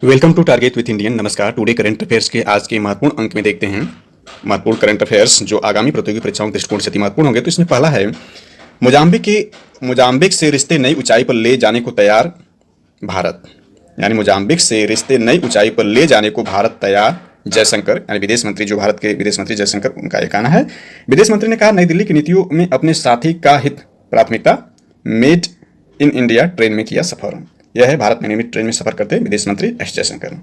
Welcome to target with Indian. नमस्कार। Today current affairs के आज के महत्वपूर्ण अंक में देखते हैं महत्वपूर्ण करंट अफेयर्स जो आगामी प्रतियोगी परीक्षाओं के दृष्टिकोण से अति महत्वपूर्ण होंगे। तो इसमें पहला है मोजाम्बिक से रिश्ते नई ऊंचाई पर ले जाने को तैयार भारत। यानी मोजाम्बिक से रिश्ते नई ऊंचाई पर ले जाने को भारत तैयार। जयशंकर यानी विदेश मंत्री, जो भारत के विदेश मंत्री जयशंकर, उनका यह कहना है। विदेश मंत्री ने कहा, नई दिल्ली की नीतियों में अपने साथी का हित प्राथमिकता। मेड इन इंडिया ट्रेन में किया सफर। यह है भारत में निर्मित ट्रेन में सफर करते विदेश मंत्री एस जयशंकर।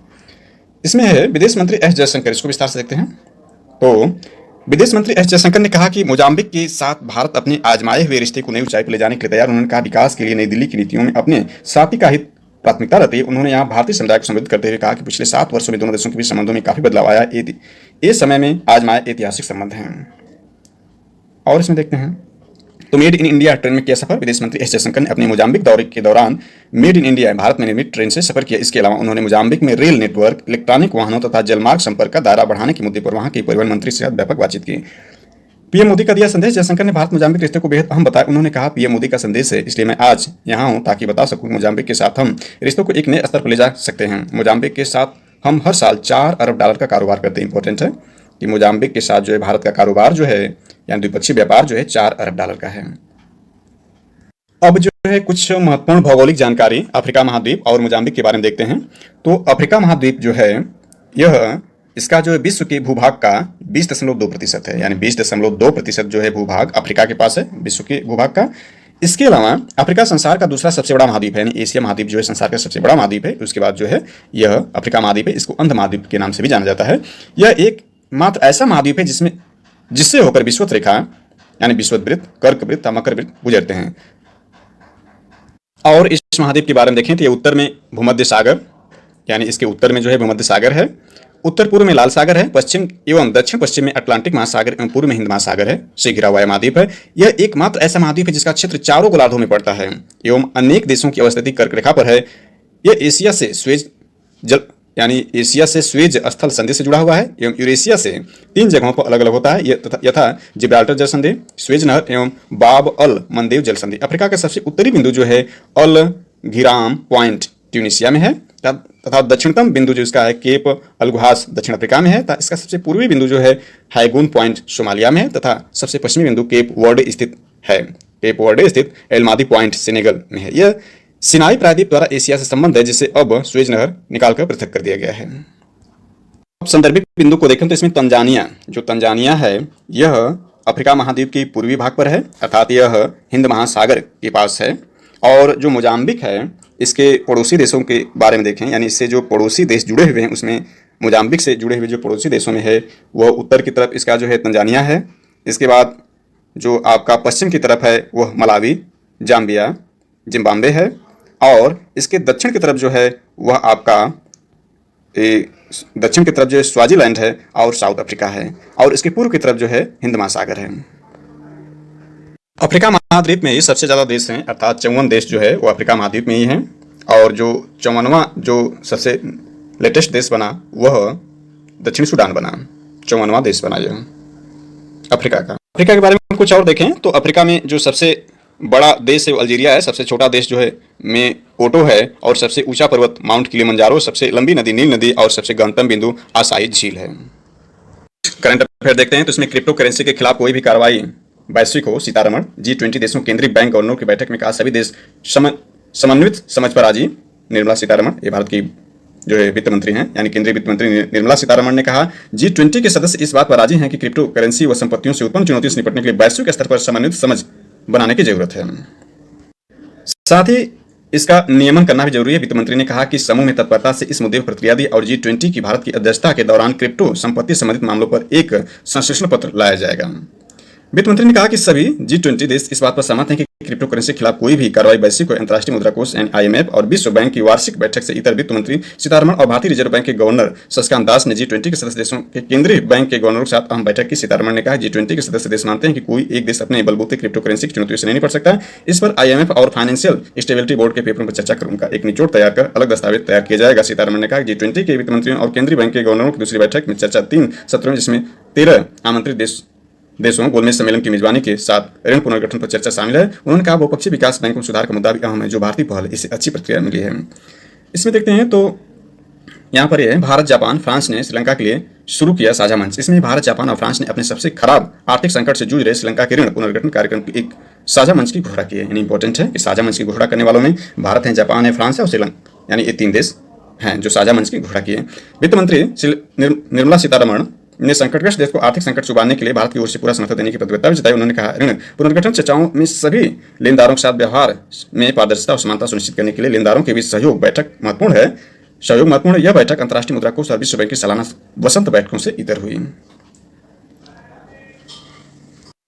इसमें है विदेश मंत्री एस जयशंकर, इसको विस्तार से देखते हैं। तो विदेश मंत्री एस जयशंकर ने कहा कि मोजाम्बिक के साथ भारत अपने आजमाए हुए रिश्ते को नई ऊंचाई पर ले जाने के लिए तैयार। उन्होंने कहा, विकास के लिए नई दिल्ली की नीतियों में अपने साथी का हित प्राथमिकता रहती है। उन्होंने यहाँ भारतीय समुदाय को संबोधित करते हुए कहा कि पिछले 7 वर्षों में दोनों देशों के बीच संबंधों में काफी बदलाव आया। ये समय में आजमाए ऐतिहासिक संबंध हैं। और इसमें देखते हैं तो मेड इन इंडिया ट्रेन में किया सफर। विदेश मंत्री एस जयशंकर ने अपने मोजाम्बिक दौरे के दौरान मेड इन इंडिया भारत में निर्मित ट्रेन से सफर किया। इसके अलावा उन्होंने मोजाम्बिक में रेल नेटवर्क, इलेक्ट्रॉनिक वाहनों तथा जलमार्ग संपर्क का दायरा बढ़ाने के मुद्दे पर वहां के परिवहन मंत्री से व्यापक बातचीत की। पीएम मोदी का दिया संदेश। जयशंकर ने भारत मोजाम्बिक रिश्ते को बेहद अहम बताया। उन्होंने कहा, पीएम मोदी का संदेश है, इसलिए मैं आज यहाँ हूँ ताकि बता सकूँ मोजाम्बिक के साथ हम रिश्तों को एक नए स्तर पर ले जा सकते हैं। मोजाम्बिक के साथ हम हर साल $4 अरब का कारोबार करते हैं। इंपॉर्टेंट है कि मोजाम्बिक के साथ जो है भारत का कारोबार जो है यानी द्विपक्षीय व्यापार जो है $4 अरब का है। अब जो है कुछ महत्वपूर्ण भौगोलिक जानकारी अफ्रीका महाद्वीप और मोजाम्बिक के बारे में देखते हैं। तो अफ्रीका महाद्वीप जो है यह इसका जो है विश्व के भूभाग का 20.2% है। यानी 20.2% जो है भूभाग अफ्रीका के पास है, विश्व के भूभाग का। इसके अलावा अफ्रीका संसार का दूसरा सबसे बड़ा महाद्वीप है। यानी एशिया महाद्वीप जो है संसार का सबसे बड़ा महाद्वीप है। उसके बाद जो है यह अफ्रीका महाद्वीप है। इसको अंध महाद्वीप के नाम से भी जाना जाता है। यह एक मात्र ऐसा महाद्वीप है जिससे होकर विषुवत रेखा यानी विषुवत वृत्त, कर्क वृत्त, मकर वृत्त गुजरते हैं। और इस महाद्वीप के बारे में देखें तो ये उत्तर में भूमध्य सागर यानी इसके उत्तर में जो है भूमध्य सागर है, उत्तर पूर्व में लाल सागर है, पश्चिम एवं दक्षिण पश्चिम में अटलांटिक महासागर एवं पूर्व में हिंद महासागर है से घिरा हुआ महाद्वीप है। यह एकमात्र ऐसा महाद्वीप है जिसका क्षेत्र चारों गोलार्धों में पड़ता है एवं अनेक देशों की अवस्थिति कर्क रेखा पर है। यह एशिया से स्वेज स्थल संधि से जुड़ा हुआ है एवं यूरेशिया से 3 जगहों पर अलग अलग होता है, यथा जिब्राल्टर जल संधि, स्वेज नहर एवं बाब अल मंदेव जल संधि। अफ्रीका का सबसे उत्तरी बिंदु जो है अल घिराम पॉइंट ट्यूनिसिया में है तथा दक्षिणतम बिंदु जो इसका है केप अलगुहास दक्षिण अफ्रीका में है। इसका सबसे पूर्वी बिंदु जो है हाइगून पॉइंट सोमालिया में है तथा सबसे पश्चिमी बिंदु केप वर्डे स्थित एलमादी पॉइंट सेनेगल में है। यह सिनाई प्रायद्वीप द्वारा एशिया से संबंध है, जिसे अब स्वेज नहर निकालकर पृथक कर दिया गया है। अब संदर्भित बिंदु को देखें तो इसमें तंजानिया है यह अफ्रीका महाद्वीप के पूर्वी भाग पर है, अर्थात यह हिंद महासागर के पास है। और जो मोजाम्बिक है इसके पड़ोसी देशों के बारे में देखें, यानी इससे जो पड़ोसी देश जुड़े हुए हैं उसमें मोजाम्बिक से जुड़े हुए जो पड़ोसी देशों में है वह उत्तर की तरफ इसका जो है तंजानिया है। इसके बाद जो आपका पश्चिम की तरफ है वह मलावी, जाम्बिया, जिम्बाब्वे है। और इसके दक्षिण की तरफ जो है वह आपका दक्षिण की तरफ जो है स्वाजीलैंड है और साउथ अफ्रीका है। और इसके पूर्व की तरफ जो है हिंद महासागर है। अफ्रीका महाद्वीप में ही सबसे ज़्यादा देश हैं, अर्थात 54 देश जो है वो अफ्रीका महाद्वीप में ही हैं। और जो 54वां जो सबसे लेटेस्ट देश बना वह दक्षिणी सूडान बना, 54वां देश बना यह अफ्रीका का। अफ्रीका के बारे में कुछ और देखें तो अफ्रीका में जो सबसे बड़ा देश है वो अल्जीरिया है, सबसे छोटा देश जो है में ओटो है और सबसे ऊंचा पर्वत माउंट किलिमंजारो, सबसे लंबी नदी नील नदी और सबसे गहनतम बिंदु आसाई झील है। करंट अफेयर देखते हैं तो इसमें क्रिप्टो करेंसी के खिलाफ कोई भी कार्रवाई वैश्विक हो। सीतारमण G20 देशों केंद्रीय बैंक गवर्नरों की बैठक में कहा, सभी देश समन्वित समझ पर राजी। निर्मला सीतारमण ये भारत की जो है वित्त मंत्री हैं, यानी केंद्रीय वित्त मंत्री निर्मला सीतारमण ने कहा, G20 के सदस्य इस बात पर राजी हैं कि क्रिप्टो करेंसी व संपत्तियों से उत्पन्न चुनौतियों से निपटने के लिए वैश्विक स्तर पर समन्वित समझ बनाने की जरूरत है। साथ ही इसका नियमन करना भी जरूरी है। वित्त मंत्री ने कहा कि समूह में तत्परता से इस मुद्दे पर प्रतिक्रिया दी और G20 की भारत की अध्यक्षता के दौरान क्रिप्टो संपत्ति संबंधित मामलों पर एक संश्लेषण पत्र लाया जाएगा। वित्त मंत्री ने कहा कि सभी G20 देश इस बात पर सहमत हैं कि क्रिप्टो करेंसी के खिलाफ कोई भी कार्रवाई वैश्विक और अंतर्राष्ट्रीय मुद्रा कोष IMF और विश्व बैंक की वार्षिक बैठक से इतर। वित्त मंत्री सीतारमण और भारतीय रिजर्व बैंक के गवर्नर शक्तिकांत दास ने G20 के सदस्य देशों के केंद्रीय बैंक के गवर्नरों के साथ अहम बैठक की। सीतारमण ने कहा, G20 के सदस्य देश मानते हैं कि कोई एक देश अपने बलबूते क्रिप्टो करेंसी की चुनौतियों से नहीं निपट सकता। इस पर IMF और फाइनेंशियल स्टेबिलिटी बोर्ड के पेपरों पर चर्चा कर उनका एक निचोड़ तैयार कर अलग दस्तावेज तैयार किया जाएगा। सीतारमण ने कहा, G20 के वित्त मंत्रियों और केंद्रीय बैंक के गवर्नरों की दूसरी बैठक में चर्चा 3 सत्रों जिसमें 13 आमंत्रित देशों गोलमेज सम्मेलन की मेजबानी के साथ ऋण पुनर्गठन पर चर्चा शामिल है। उन्होंने कहा, बहुपक्षीय विकास बैंकों में सुधार का मुद्दा भी अहम है, जो भारतीय पहल इससे अच्छी प्रतिक्रिया मिली है। इसमें देखते हैं तो यहाँ पर यह भारत, जापान, फ्रांस ने श्रीलंका के लिए शुरू किया साझा मंच। इसमें भारत, जापान और फ्रांस ने अपने सबसे खराब आर्थिक संकट से जूझ रहे श्रीलंका के ऋण पुनर्गठन कार्यक्रम की एक साझा मंच की घोषणा की है। यानी इंपॉर्टेंट है कि साझा मंच की घोषणा करने वालों में भारत है, जापान है, फ्रांस है और श्रीलंका, यानी ये 3 देश हैं जो साझा मंच की घोषणा की है। वित्त मंत्री निर्मला सीतारमण ने संकटग्रस्त देश को आर्थिक संकट से उबारने के लिए भारत की ओर से पूरा समर्थन देने की प्रतिबद्धता भी जताई। उन्होंने कहा, ऋण पुनर्गठन चर्चाओं में सभी लेनदारों के साथ व्यवहार में पारदर्शिता और समानता सुनिश्चित करने के लिए लेनदारों के बीच सहयोग महत्वपूर्ण है। यह बैठक अंतर्राष्ट्रीय मुद्रा कोष और विश्व बैंक की सालाना वसंत बैठकों से इतर हुई।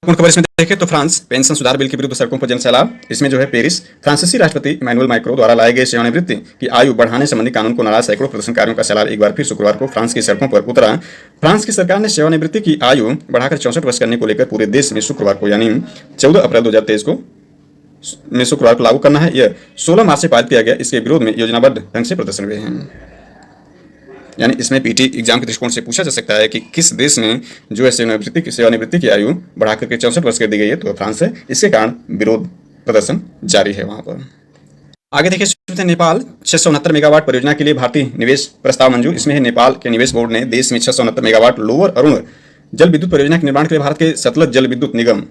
खबर इसमें देखें तो फ्रांस पेंशन सुधार बिल के विरुद्ध सड़कों पर जनसैलाब। इसमें जो है पेरिस फ्रांसीसी राष्ट्रपति इमैनुअल मैक्रों द्वारा लाए गए सेवानिवृत्ति की आयु बढ़ाने संबंधी कानून को नाराज सैकड़ों प्रदर्शनकारियों का सैलाब एक बार फिर शुक्रवार को फ्रांस की सड़कों पर उतरा। फ्रांस की सरकार ने सेवानिवृत्ति की आयु बढ़ाकर 64 वर्ष करने को लेकर पूरे देश में शुक्रवार को यानी 14 अप्रैल 2023 को शुक्रवार को लागू करना है। यह 16 मार्च से पारित किया गया। इसके विरोध में योजनाबद्ध ढंग से प्रदर्शन हुए हैं। यानी इसमें पीटी एग्जाम के दृष्टिकोण से पूछा जा सकता है कि किस देश में जो है सेवानिवृत्ति की आयु बढ़ाकर के 64 वर्ष कर दी गई है, तो फ्रांस है। इसके कारण विरोध प्रदर्शन जारी है वहां पर। आगे देखिए, नेपाल 669 मेगावाट परियोजना के लिए भारतीय निवेश प्रस्ताव मंजूर। इसमें है नेपाल के निवेश बोर्ड ने देश में 669 मेगावाट लोअर अरुण जल विद्युत परियोजना के निर्माण के लिए भारत के सतलज जल विद्युत निगम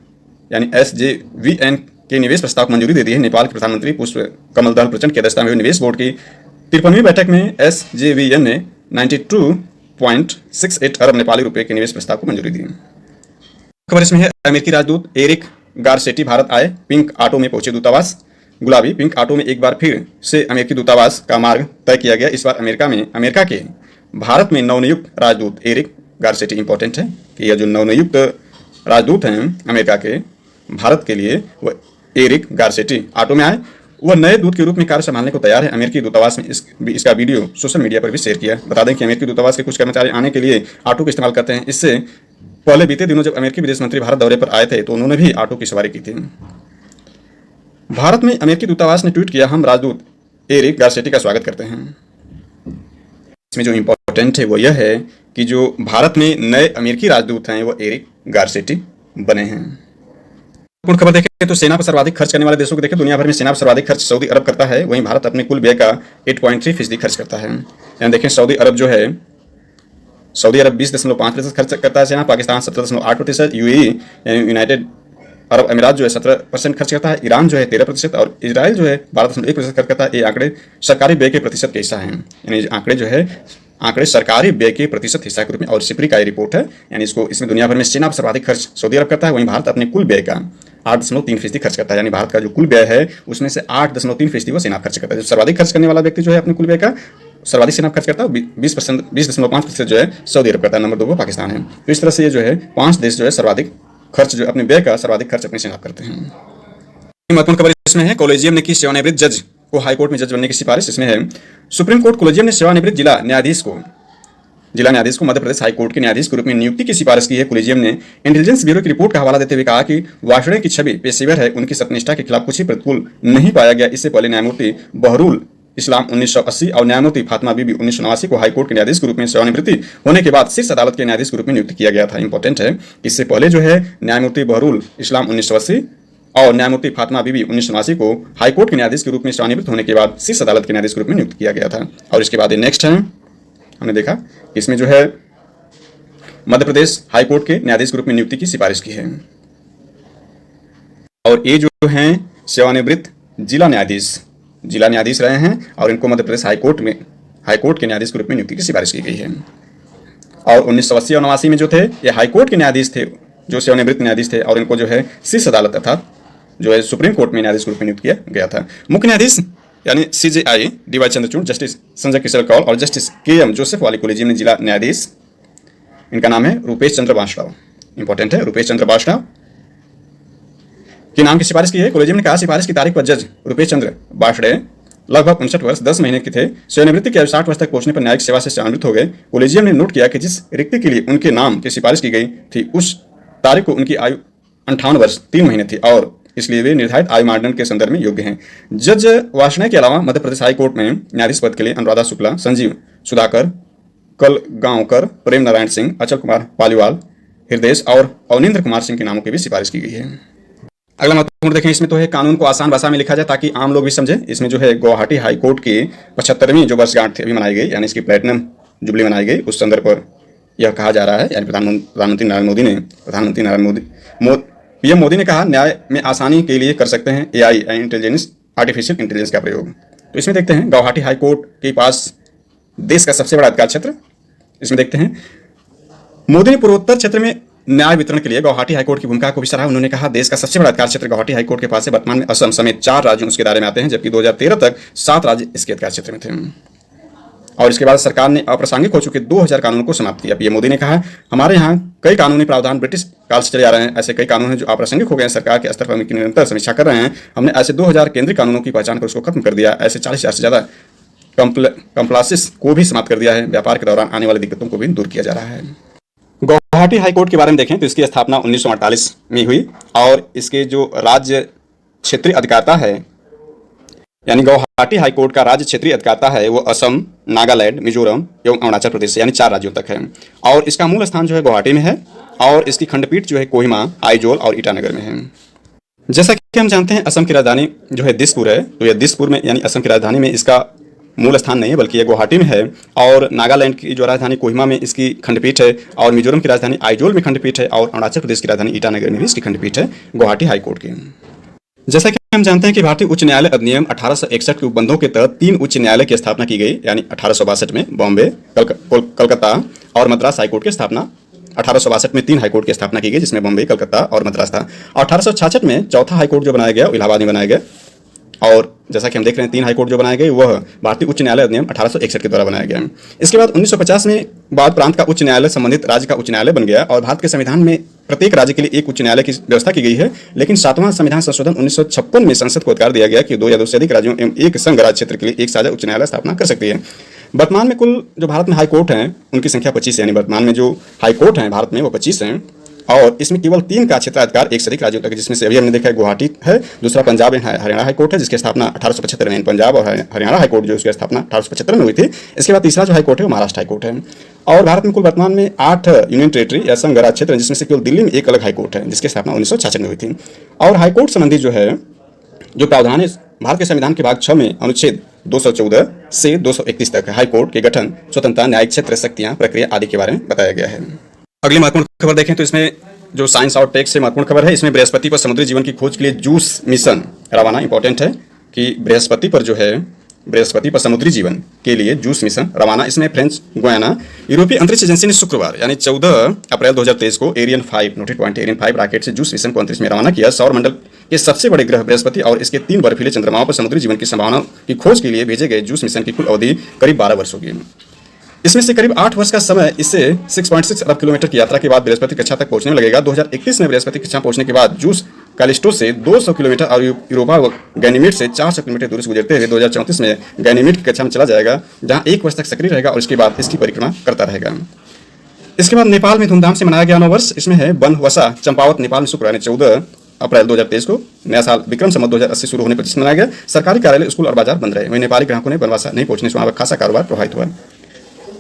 यानी SJVN के निवेश प्रस्ताव को मंजूरी दे दी है। नेपाल के प्रधानमंत्री पुष्प कमल दहल प्रचंड की अध्यक्षता में हुई निवेश बोर्ड की 53वीं बैठक में SJVN ने 92.68 अरब नेपाली रुपए के निवेश प्रस्ताव को मंजूरी दी। खबर इसमें है, अमेरिकी राजदूत एरिक गारसेटी भारत आए, पिंक ऑटो में पहुंचे दूतावास। गुलाबी पिंक ऑटो में एक बार फिर से अमेरिकी दूतावास का मार्ग तय किया गया। इस बार अमेरिका के भारत में नवनियुक्त राजदूत एरिक गारसेटी, इंपॉर्टेंट है कि यह जो नवनियुक्त राजदूत हैं अमेरिका के भारत के लिए, वह एरिक गारसेटी ऑटो में आए। वह नए दूत के रूप में कार्य संभालने को तैयार है। अमेरिकी दूतावास में इसका वीडियो सोशल मीडिया पर भी शेयर किया। बता दें कि अमेरिकी दूतावास के कुछ कर्मचारी आने के लिए ऑटो का इस्तेमाल करते हैं। इससे पहले बीते दिनों जब अमेरिकी विदेश मंत्री भारत दौरे पर आए थे तो उन्होंने भी ऑटो की सवारी की थी। भारत में अमेरिकी दूतावास ने ट्वीट किया, हम राजदूत एरिक गारसेटी का स्वागत करते हैं। इसमें जो इंपॉर्टेंट है वो यह है कि जो भारत में नए अमेरिकी राजदूत हैं वो एरिक गारसेटी बने हैं। पूर्ण खबर देखें तो सेना पर सर्वाधिक खर्च करने वाले देशों को देखें, दुनिया भर में सेना पर सर्वाधिक खर्च सऊदी अरब करता है। वहीं भारत अपने कुल व्यय का 8.3% खर्च करता है। यानी देखें सऊदी अरब 20.5% खर्च करता है सेना, पाकिस्तान 17.8%, यूएई यानी यूनाइटेड अरब अमीरात जो है 17% खर्च करता है, ईरान जो है 13% और इजराइल जो है 12.1% खर्च करता है। ये आंकड़े सरकारी व्यय के प्रतिशत के हिस्सा हैं। यानी आंकड़े सरकारी व्यय के प्रतिशत हिस्सा के रूप में, और सिपरी का ये रिपोर्ट है। यानी इसमें दुनिया भर में सेना पर सर्वाधिक खर्च सऊदी अरब करता है। वहीं भारत अपने कुल व्यय का 8.3% खर्च करता है। यानी भारत का जो कुल व्यय है उसमें से 8.3% वो सेना खर्च करता है। जो सर्वाधिक खर्च करने वाला व्यक्ति जो है अपने कुल व्यय का सर्वाधिक सेना खर्च करता है 20.5% जो है सऊदी अरब करता है। नंबर 2 पर पाकिस्तान है। तो इस तरह से ये जो है 5 देश जो है सर्वाधिक खर्च जो अपने व्यय का सर्वाधिक खर्च अपनी सेना करते हैं। महत्वपूर्ण खबर इसमें है, कॉलेजियम ने की सेवानिवृत्त जज को हाईकोर्ट में जज बनने की सिफारिश। इसमें है, सुप्रीम कोर्ट कॉलेजियम ने सेवानिवृत्त जिला न्यायाधीश को मध्य प्रदेश हाईकोर्ट के न्यायाधीश के रूप में नियुक्ति की सिफारिश की है। कॉलेजियम ने इंटेलिजेंस ब्यूरो की रिपोर्ट का हवाला देते हुए कहा कि वार्ष्णेय की छवि पेशेवर है, उनकी सत्यनिष्ठा के खिलाफ कुछ ही प्रतिकूल नहीं पाया गया। इससे पहले न्यायमूर्ति बहरूल इस्लाम 1980 और न्यायमूर्ति फातिमा बीबी 1989 को हाईकोर्ट के न्यायाधीश के रूप में सेवानिवृत्ति होने के बाद शीर्ष अदालत के न्यायाधीश के रूप में नियुक्त किया गया था। इंपॉर्टेंट है, इससे पहले जो है न्यायमूर्ति बहरूल इस्लाम 1980 और न्यायमूर्ति फातिमा बीबी 1989 को हाईकोर्ट के न्यायाधीश के रूप में सेवानिवृत्त होने के बाद शीर्ष अदालत के न्यायाधीश के रूप में नियुक्त किया गया था। और इसके बाद नेक्स्ट है, हमने देखा इसमें जो है मध्य प्रदेश हाईकोर्ट के न्यायाधीश के रूप में नियुक्ति की सिफारिश की है। और ये जो हैं सेवानिवृत्त जिला न्यायाधीश रहे हैं और इनको मध्य प्रदेश हाईकोर्ट के न्यायाधीश के रूप में नियुक्ति की सिफारिश की गई है। और 1980 और 89 में जो थे ये हाईकोर्ट के न्यायाधीश थे, जो सेवानिवृत्त न्यायाधीश थे, और इनको जो है शीर्ष अदालत अर्थात जो है सुप्रीम कोर्ट में न्यायाधीश के रूप में नियुक्त किया गया था। मुख्य न्यायाधीश यानी CJI DY Chandrachud, justice Sanjay Kishore Kaul और जस्टिस KM जोसेफ वाली कॉलेजियम ने जिला न्यायाधीश, इनका नाम है रूपेश चंद्र बांसराव, इंपॉर्टेंट है, रूपेश चंद्र बांसराव के नाम की सिफारिश की है। कॉलेजियम ने कहा सिफारिश की तारीख पर जज रूपेश चंद्र बांसराव लगभग 59 वर्ष 10 महीने के थे। सेवानिवृत्ति के 60 वर्ष तक पहुंचने पर न्यायिक सेवा से सेवानिवृत्त हो गए। कॉलेजियम ने नोट किया कि जिस रिक्ति के लिए उनके नाम की सिफारिश की गई थी उस तारीख को उनकी आयु 58 वर्ष 3 महीने थी और इसलिए वे निर्धारित आयु मानदंड के संदर्भ में योग्य हैं। जज वार्ष्णेय के अलावा मध्य प्रदेश हाईकोर्ट में न्यायाधीश पद के लिए अनुराधा शुक्ला, संजीव सुधाकर, कलगांवकर, प्रेम नारायण सिंह, अचल कुमार पालीवाल, हृदय और अवनिंद्र कुमार सिंह के नामों की भी सिफारिश की गई है। अगला देखें, इसमें तो है कानून को आसान भाषा में लिखा जाए ताकि आम लोग भी समझें। इसमें जो है गुवाहाटी हाई कोर्ट की 75वीं जो वर्षगांठ अभी मनाई गई, यानी इसकी प्लेटिनम जुबली मनाई गई, उस संदर्भ पर यह कहा जा रहा है। यानी प्रधानमंत्री नरेंद्र मोदी पीएम मोदी ने कहा, न्याय में आसानी के लिए कर सकते हैं एआई इंटेलिजेंस, आर्टिफिशियल इंटेलिजेंस का प्रयोग। तो इसमें देखते हैं गुवाहाटी हाई कोर्ट के पास देश का सबसे बड़ा अधिकार क्षेत्र। इसमें देखते हैं मोदी ने पूर्वोत्तर क्षेत्र में न्याय वितरण के लिए गुवाहाटी हाईकोर्ट की भूमिका को भी सराहा। उन्होंने कहा, देश का सबसे बड़ा अधिकार क्षेत्र गुवाहाटी हाईकोर्ट के पास है। वर्तमान में असम समेत 4 राज्यों उसके दायरे में आते हैं, जबकि 2013 तक 7 राज्य इसके अधिकार क्षेत्र में थे। और इसके बाद सरकार ने अप्रासंगिक हो चुके 2000 कानूनों को समाप्त किया। पीएम मोदी ने कहा, हमारे यहाँ कई कानूनी प्रावधान ब्रिटिश काल से चले आ रहे हैं। ऐसे कई कानून हैं जो अप्रासंगिक हो गए हैं। सरकार के स्तर पर हम इनकी निरंतर समीक्षा कर रहे हैं। हमने ऐसे 2000 केंद्रीय कानूनों की पहचान कर उसको खत्म कर दिया। ऐसे 40,000 से ज़्यादा कंप्लासिस को भी समाप्त कर दिया है। व्यापार के दौरान आने वाली दिक्कतों को भी दूर किया जा रहा है। गुवाहाटी हाईकोर्ट के बारे में देखें तो इसकी स्थापना 1948 में हुई और इसके जो राज्य क्षेत्रीय अधिकारता है, यानी गुवाहाटी हाईकोर्ट का राज्य क्षेत्रीय अधिकारता है, वो असम, नागालैंड, मिजोरम एवं अरुणाचल प्रदेश यानी 4 राज्यों तक है। और इसका मूल स्थान जो है गुवाहाटी में है और इसकी खंडपीठ जो है कोहिमा, आइजोल और ईटानगर में है। जैसा कि हम जानते हैं असम की राजधानी जो है दिसपुर है, तो यह दिसपुर में यानी असम की राजधानी में इसका मूल स्थान नहीं है, बल्कि यह गुवाहाटी में है। और नागालैंड की जो राजधानी कोहिमा में इसकी खंडपीठ है और मिजोरम की राजधानी आइजोल में खंडपीठ है और अरुणाचल प्रदेश की राजधानी ईटानगर में भी इसकी खंडपीठ है गुवाहाटी हाईकोर्ट की। जैसा कि हम जानते हैं कि भारतीय उच्च न्यायालय अधिनियम 1861 के उपबंधों के तहत 3 उच्च न्यायालय की स्थापना की गई, यानी 1862 में बॉम्बे, कलकत्ता और मद्रास हाईकोर्ट की स्थापना। 1862 में 3 हाईकोर्ट की स्थापना की गई, जिसमें बॉम्बे, कलकत्ता और मद्रास था। 1866 में चौथा हाईकोर्ट जो बनाया गया वो इलाहाबाद में बनाया गया। और जैसा कि हम देख रहे हैं 3 हाईकोर्ट जो बनाए गए वह भारतीय उच्च न्यायालय अधिनियम 1861 के द्वारा बनाया गया। इसके बाद 1950 में बाद प्रांत का उच्च न्यायालय संबंधित राज्य का उच्च न्यायालय बन गया और भारत के संविधान में प्रत्येक राज्य के लिए एक उच्च न्यायालय की व्यवस्था की गई है। लेकिन 7वां संविधान संशोधन 1956 में संसद को अधिकार दिया गया कि 2 या 2 से अधिक राज्यों एवं एक संघ राज्य क्षेत्र के लिए एक साझा उच्च न्यायालय स्थापना कर सकती है। वर्तमान में कुल जो भारत में हाईकोर्ट हैं उनकी संख्या 25 है, यानी वर्तमान में जो हाईकोर्ट हैं भारत में वो 25 हैं और इसमें केवल 3 का क्षेत्राधिकार एक से अधिक राज्यों तक, जिसमें से अभी हमने देखा है गुवाहाटी है, दूसरा पंजाब एंड हरियाणा हाईकोर्ट है जिसकी स्थापना 1875 में, पंजाब और हरियाणा हाईकोर्ट जो उसकी स्थापना 1875 में हुई थी। इसके बाद तीसरा जो हाईकोर्ट है वो महाराष्ट्र हाईकोर्ट है। और भारत में कुल वर्तमान में 8 यूनियन टेरिटरी या संघ राज्य क्षेत्र, जिसमें से केवल दिल्ली में एक अलग हाईकोर्ट है जिसकी स्थापना 1966 में हुई थी। और हाईकोर्ट संबंधी जो है जो प्रावधान है भारत के संविधान के भाग 6 में अनुच्छेद 214 से 231 तक हाईकोर्ट के गठन, स्वतंत्रता, न्यायिक क्षेत्र, शक्तियां, प्रक्रिया आदि के बारे में बताया गया है। अगली महत्वपूर्ण खबर देखें तो इसमें जो साइंस और टेक से महत्वपूर्ण खबर है, इसमें बृहस्पति पर समुद्री जीवन की खोज के लिए जूस मिशन रवाना। इंपॉर्टेंट है कि बृहस्पति पर जो है बृहस्पति पर समुद्री जीवन के लिए जूस मिशन रवाना। इसमें फ्रेंच गुयाना यूरोपीय अंतरिक्ष एजेंसी ने शुक्रवार यानी 14 अप्रैल 2023 को Ariane 5 noted point Ariane 5 rocket से जूस मिशन को अंतरिक्ष में रवाना किया। सौर मंडल के सबसे बड़े ग्रह बृहस्पति और इसके 3 बर्फीले चंद्रमाओं पर समुद्री जीवन की संभावना की खोज के लिए भेजे गए जूस मिशन की कुल अवधि करीब 12 वर्ष होगी। इसमें से करीब 8 वर्ष का समय इससे 6.6 अरब किलोमीटर की यात्रा के बाद बृहस्पति कक्षा तक पहुंचने में लगेगा। 2031 में बृहस्पति कक्षा पहुंचने के बाद जूस कैलिस्टो से 200 किलोमीटर और यूरोपा व गैनीमीड से 400 किलोमीटर दूरी से गुजरते हुए 2034 में गैनीमीड की कक्षा में चला जाएगा, जहां 1 वर्ष तक सक्रिय रहेगा और इसके बाद इसकी परिक्रमा करता रहेगा। इसके बाद नेपाल में धूमधाम से मनाया गया नव वर्ष। इसमें है बनवसा चंपावत नेपाल में शुक्रवार 14 अप्रैल 2023 को नया साल विक्रम संवत 2080 शुरू होने पर मनाया गया। सरकारी कार्यालय, स्कूल और बाजार बंद रहे। वहीं नेपाली ग्राहकों ने बनवासा नहीं पहुंचने से वहां खासा कारोबार प्रभावित हुआ।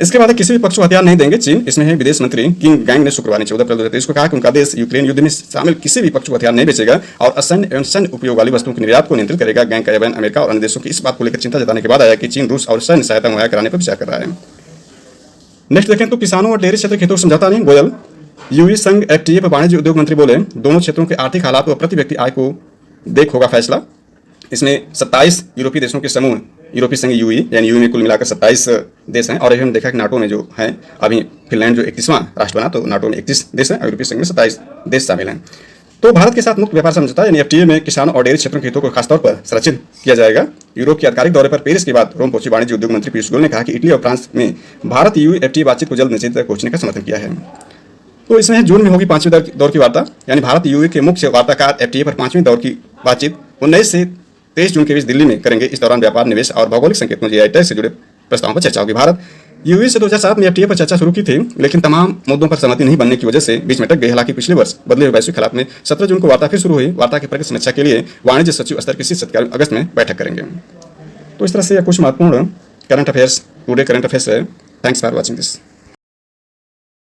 इसके बाद किसी भी पक्ष को हथियार नहीं देंगे चीन। इसमें है विदेश मंत्री किंग गैंग ने शुक्रवार 14 अप्रैल 2023 को कहा कि उनका देश यूक्रेन युद्ध में शामिल किसी भी पक्ष को हथियार नहीं बेचेगा और असैन्य एवं सैन्य उपयोग वाली वस्तुओं के निर्यात को नियंत्रित करेगा। गैंग का यह बयान अमेरिका और अन्य देशों की इस बात को लेकर चिंता जताने के बाद आया कि चीन रूस और सैन्य सहायता मुहैया कराने पर विचार कर रहा है। नेक्स्ट देखें तो किसानों और डेयरी क्षेत्र के हितों को समझौता नहीं। गोयल यूई संघ एफटीए पर वाणिज्य उद्योग मंत्री बोले, दोनों क्षेत्रों के आर्थिक हालात व प्रति व्यक्ति आय को देख होगा फैसला। इसमें 27 यूरोपीय देशों के समूह यूरोपीय संघ यूई यानी यूई में कुल मिलाकर 27 देश हैं। और अभी हमने देखा कि नाटो में जो है अभी फिनलैंड जो 31वां राष्ट्र बना, तो नाटो में 31 देश हैं और यूरोपीय संघ में 27 देश शामिल हैं। तो भारत के साथ मुक्त व्यापार समझौता यानी एफटीए में किसानों और डेयरी क्षेत्रों के हितों को खासतौर पर संरक्षित किया जाएगा। यूरोप के आधिकारिक दौरे पर पेरिस के बाद रोम पहुंचे वाणिज्य उद्योग मंत्री पीयूष गोयल ने कहा कि इटली और फ्रांस में भारत यूई एफटीए बातचीत को जल्द निश्चित तक पहुंचने का समर्थन किया है। तो इसमें जून में होगी 5वीं दौर की वार्ता, यानी भारत यूई के मुख्य वार्ताकार एफटीए पर 5वीं दौर की बातचीत 19 से 23 जून के बीच दिल्ली में करेंगे। इस दौरान व्यापार, निवेश और भौगोलिक संकेतों जीआई टैग से जुड़े प्रस्तावों पर चर्चा होगी। भारत यूई से 2007 में एफटीए पर चर्चा शुरू की थी, लेकिन तमाम मुद्दों पर सहमति नहीं बनने की वजह से बीच में अटक गई। हालांकि पिछले वर्ष बदले हुए वैश्विक हालात में 17 जून को वार्ता फिर शुरू हुई। वार्ता की प्रगति समीक्षा के लिए वाणिज्य सचिव स्तर की शीर्ष अधिकारी अगस्त में बैठक करेंगे। तो इस तरह से कुछ महत्वपूर्ण current affairs today current affairs है। Thanks for watching this.